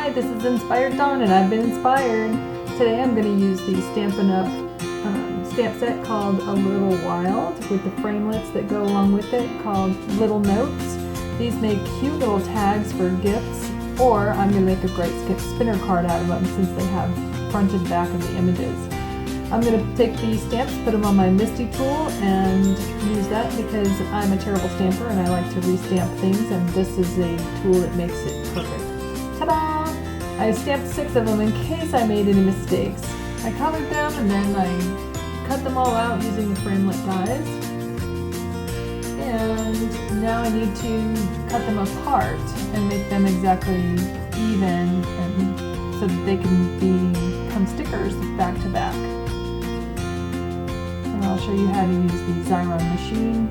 Hi, this is Inspired Dawn and I've been inspired. Today I'm going to use the Stampin' Up! Stamp set called A Little Wild with the framelits that go along with it called Little Notes. These make cute little tags for gifts, or I'm going to make a great spinner card out of them since they have front and back of the images. I'm going to take these stamps, put them on my Misty tool, and use that because I'm a terrible stamper and I like to restamp things, and this is a tool that makes it perfect. Ta-da! I stamped 6 of them in case I made any mistakes. I colored them and then I cut them all out using the framelit dies. And now I need to cut them apart and make them exactly even and so that they can become stickers back to back. And I'll show you how to use the Xyron machine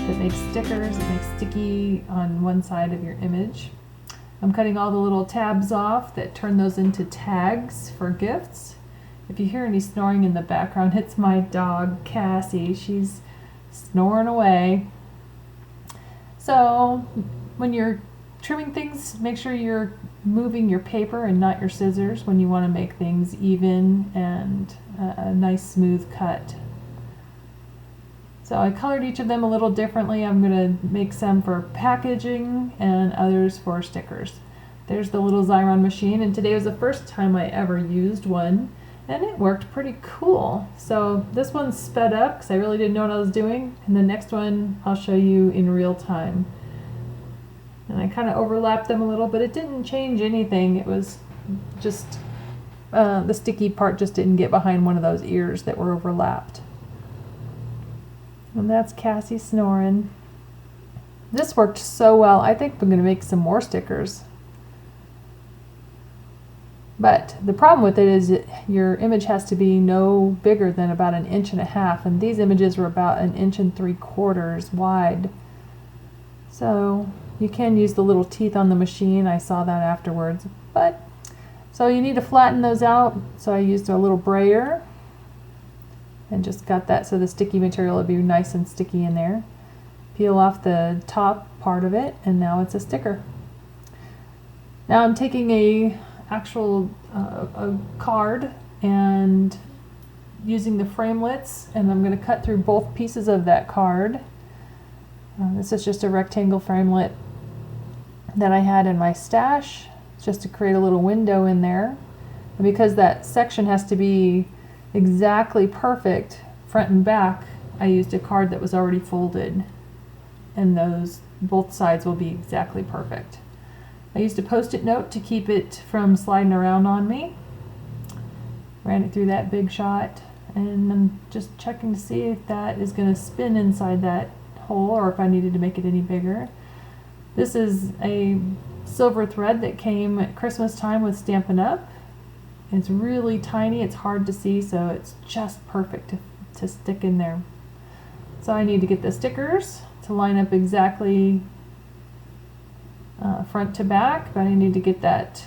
that makes stickers. It makes sticky on one side of your image. I'm cutting all the little tabs off that turn those into tags for gifts. If you hear any snoring in the background, it's my dog Cassie. She's snoring away. So when you're trimming things, make sure you're moving your paper and not your scissors when you want to make things even and a nice smooth cut. So I colored each of them a little differently. I'm going to make some for packaging and others for stickers. There's the little Xyron machine, and today was the first time I ever used one, and it worked pretty cool. So this one's sped up because I really didn't know what I was doing, and the next one I'll show you in real time. And I kind of overlapped them a little, but it didn't change anything. It was just the sticky part just didn't get behind one of those ears that were overlapped. And that's Cassie snoring. This worked so well. I think I'm going to make some more stickers. But the problem with it is your image has to be no bigger than about 1.5 inches, and these images were about 1.75 inches wide. So you can use the little teeth on the machine. I saw that afterwards. So you need to flatten those out. So I used a little brayer and just got that so the sticky material would be nice and sticky in there. Peel off the top part of it, and now it's a sticker. Now I'm taking a card and using the framelits, and I'm going to cut through both pieces of that card. This is just a rectangle framelit that I had in my stash just to create a little window in there. And because that section has to be exactly perfect front and back, I used a card that was already folded, and those both sides will be exactly perfect. I used a post-it note to keep it from sliding around on me. Ran it through that big shot, and I'm just checking to see if that is going to spin inside that hole or if I needed to make it any bigger. This is a silver thread that came at Christmas time with Stampin' Up! It's really tiny, it's hard to see, so it's just perfect to stick in there. So I need to get the stickers to line up exactly front to back, but I need to get that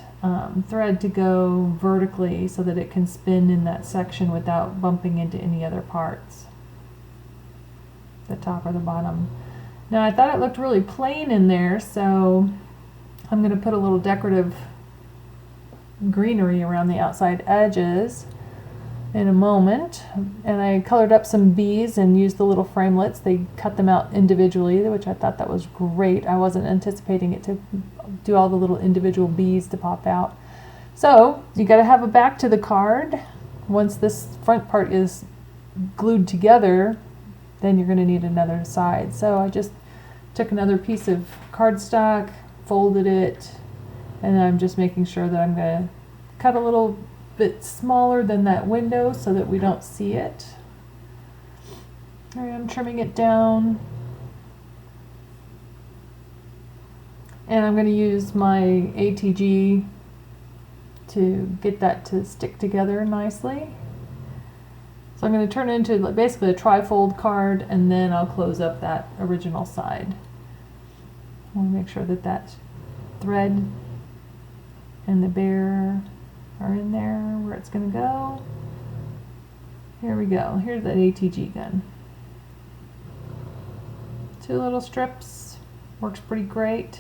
thread to go vertically so that it can spin in that section without bumping into any other parts, the top or the bottom. Now I thought it looked really plain in there, so I'm going to put a little decorative greenery around the outside edges in a moment. And I colored up some bees and used the little framelits. They cut them out individually, which I thought that was great. I wasn't anticipating it to do all the little individual bees to pop out. So you got to have a back to the card. Once this front part is glued together, then you're going to need another side. So I just took another piece of cardstock, folded it, and I'm just making sure that I'm going to cut a little bit smaller than that window so that we don't see it. All right, I'm trimming it down. And I'm going to use my ATG to get that to stick together nicely. So I'm going to turn it into basically a tri-fold card, and then I'll close up that original side. I want to make sure that that thread and the bear are in there where it's going to go. Here we go. Here's that ATG gun. 2 little strips. Works pretty great.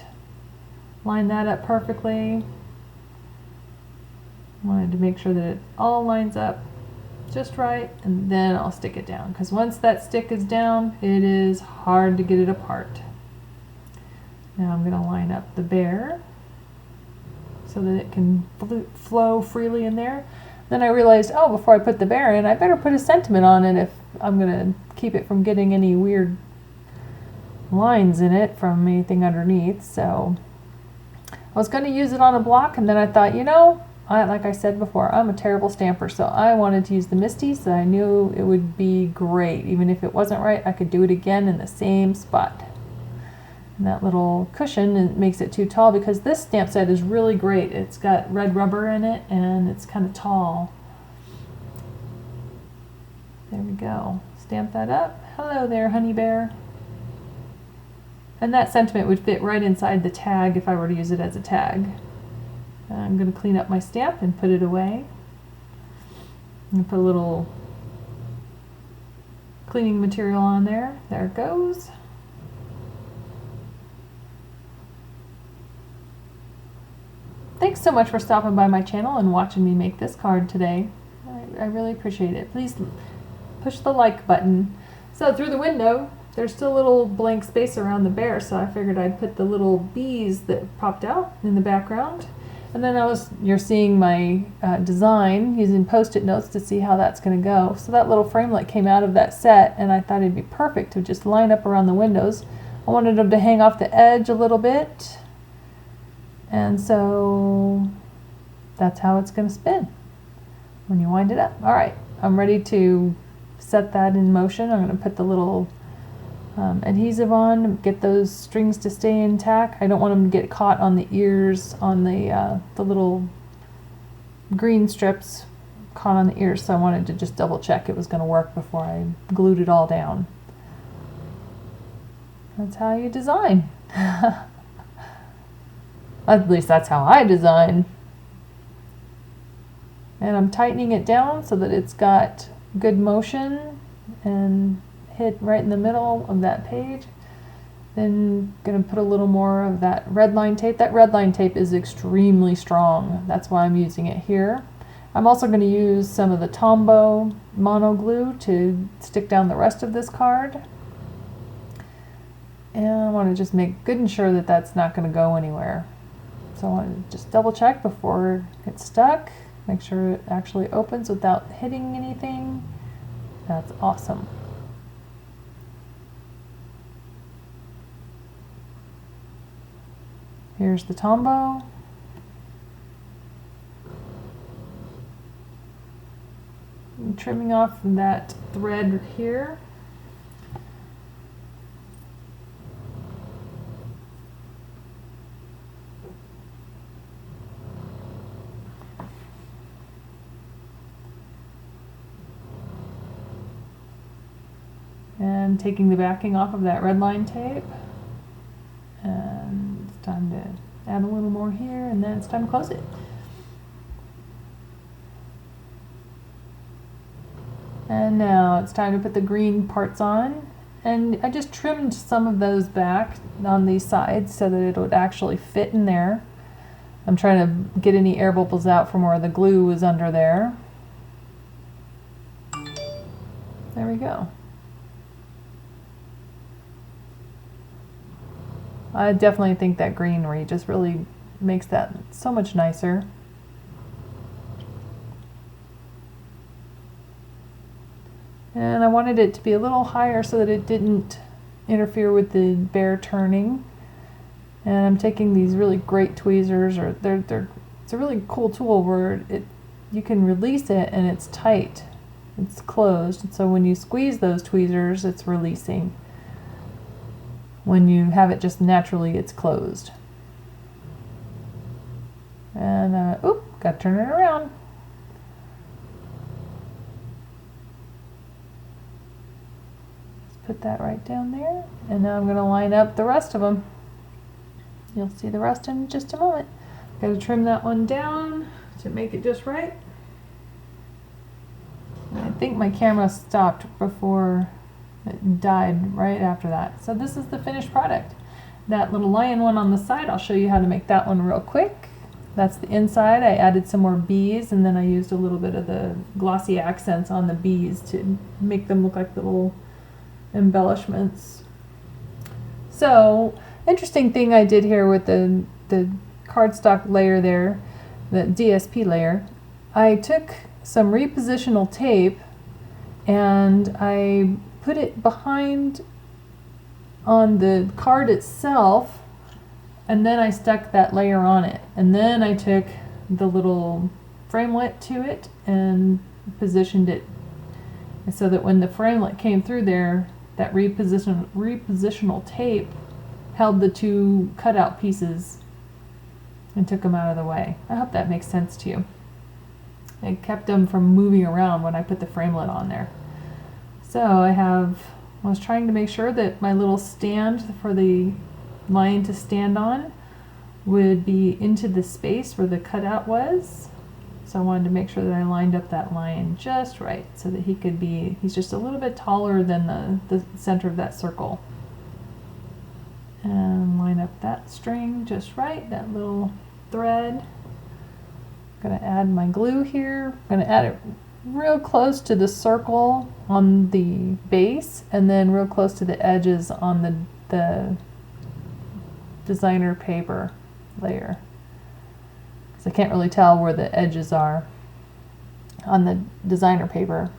Line that up perfectly. Wanted to make sure that it all lines up just right, and then I'll stick it down, because once that stick is down, it is hard to get it apart. Now I'm going to line up the bear so that it can flow freely in there. Then I realized, oh, before I put the bear in, I better put a sentiment on it if I'm going to keep it from getting any weird lines in it from anything underneath. So I was going to use it on a block, and then I thought, you know, like I said before, I'm a terrible stamper, so I wanted to use the Misties, so I knew it would be great. Even if it wasn't right, I could do it again in the same spot. And that little cushion, it makes it too tall, because this stamp set is really great. It's got red rubber in it, and it's kind of tall. There we go. Stamp that up. Hello there, honey bear. And that sentiment would fit right inside the tag if I were to use it as a tag. I'm going to clean up my stamp and put it away. And put a little cleaning material on there. There it goes. Thanks so much for stopping by my channel and watching me make this card today. I really appreciate it. Please push the like button. So through the window, there's still a little blank space around the bear, so I figured I'd put the little bees that popped out in the background. And then you're seeing my design using Post-it notes to see how that's going to go. So that little framelit came out of that set, and I thought it'd be perfect to just line up around the windows. I wanted them to hang off the edge a little bit, and so that's how it's going to spin when you wind it up. All right, I'm ready to set that in motion. I'm going to put the little adhesive on, get those strings to stay intact. I don't want them to get caught on the ears, on the little green strips caught on the ears, so I wanted to just double check it was going to work before I glued it all down. That's how you design. At least that's how I design. And I'm tightening it down so that it's got good motion and hit right in the middle of that page. Then going to put a little more of that red line tape. That red line tape is extremely strong. That's why I'm using it here. I'm also going to use some of the Tombow mono glue to stick down the rest of this card. And I want to just make good and sure that that's not going to go anywhere. So I want to just double check before it gets stuck. Make sure it actually opens without hitting anything. That's awesome. Here's the Tombow. I'm trimming off that thread here. And taking the backing off of that red line tape. And it's time to add a little more here, and then it's time to close it. And now it's time to put the green parts on. And I just trimmed some of those back on these sides so that it would actually fit in there. I'm trying to get any air bubbles out from where the glue was under there. There we go. I definitely think that greenery just really makes that so much nicer. And I wanted it to be a little higher so that it didn't interfere with the bear turning. And I'm taking these really great tweezers, or it's a really cool tool where you can release it and it's tight, it's closed. And so when you squeeze those tweezers, it's releasing. When you have it just naturally, it's closed. And got to turn it around. Let's put that right down there. And now I'm going to line up the rest of them. You'll see the rest in just a moment. Got to trim that one down to make it just right. And I think my camera stopped before it died right after that. So this is the finished product. That little lion one on the side, I'll show you how to make that one real quick. That's the inside. I added some more bees, and then I used a little bit of the glossy accents on the bees to make them look like little embellishments. So, interesting thing I did here with the cardstock layer there, the DSP layer, I took some repositional tape and I put it behind on the card itself, and then I stuck that layer on it, and then I took the little framelit to it and positioned it so that when the framelit came through there, that repositional tape held the two cutout pieces and took them out of the way. I hope that makes sense to you. It kept them from moving around when I put the framelit on there. So I was trying to make sure that my little stand for the line to stand on would be into the space where the cutout was. So I wanted to make sure that I lined up that line just right so that he's just a little bit taller than the center of that circle. And line up that string just right, that little thread. I'm going to add my glue here. I'm going to add it real close to the circle on the base and then real close to the edges on the designer paper layer, because I can't really tell where the edges are on the designer paper.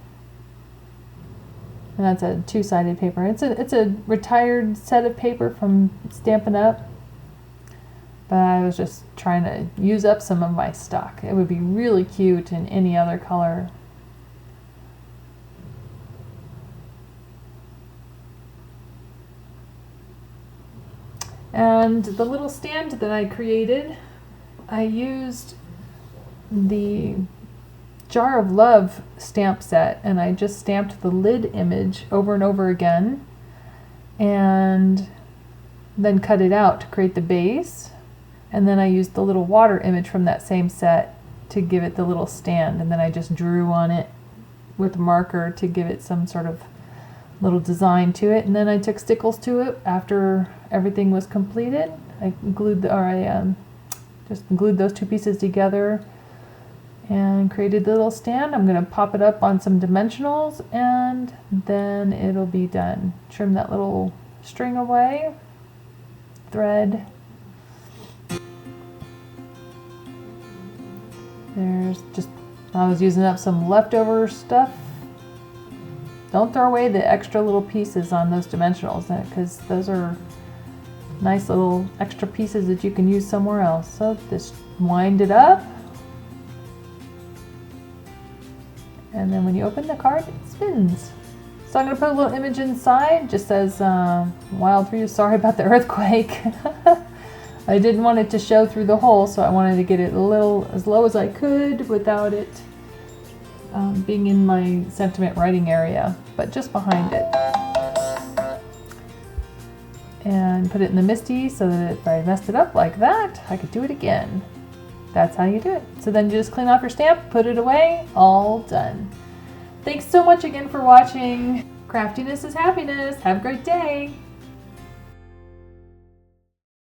And that's a two-sided paper. It's a retired set of paper from Stampin' Up, but I was just trying to use up some of my stock. It would be really cute in any other color. And the little stand that I created, I used the Jar of Love stamp set, and I just stamped the lid image over and over again and then cut it out to create the base, and then I used the little water image from that same set to give it the little stand, and then I just drew on it with a marker to give it some sort of little design to it, and then I took stickles to it after everything was completed. I just glued those two pieces together and created the little stand. I'm going to pop it up on some dimensionals and then it'll be done. Trim that little string away, thread. I was using up some leftover stuff. Don't throw away the extra little pieces on those dimensionals, because those are nice little extra pieces that you can use somewhere else. So just wind it up. And then when you open the card, it spins. So I'm going to put a little image inside. Just says, wild for you, sorry about the earthquake. I didn't want it to show through the hole, so I wanted to get it as low as I could without it being in my sentiment writing area, but just behind it. And put it in the MISTI so that if I messed it up like that, I could do it again. That's how you do it. So then you just clean off your stamp, put it away, all done. Thanks so much again for watching. Craftiness is happiness. Have a great day.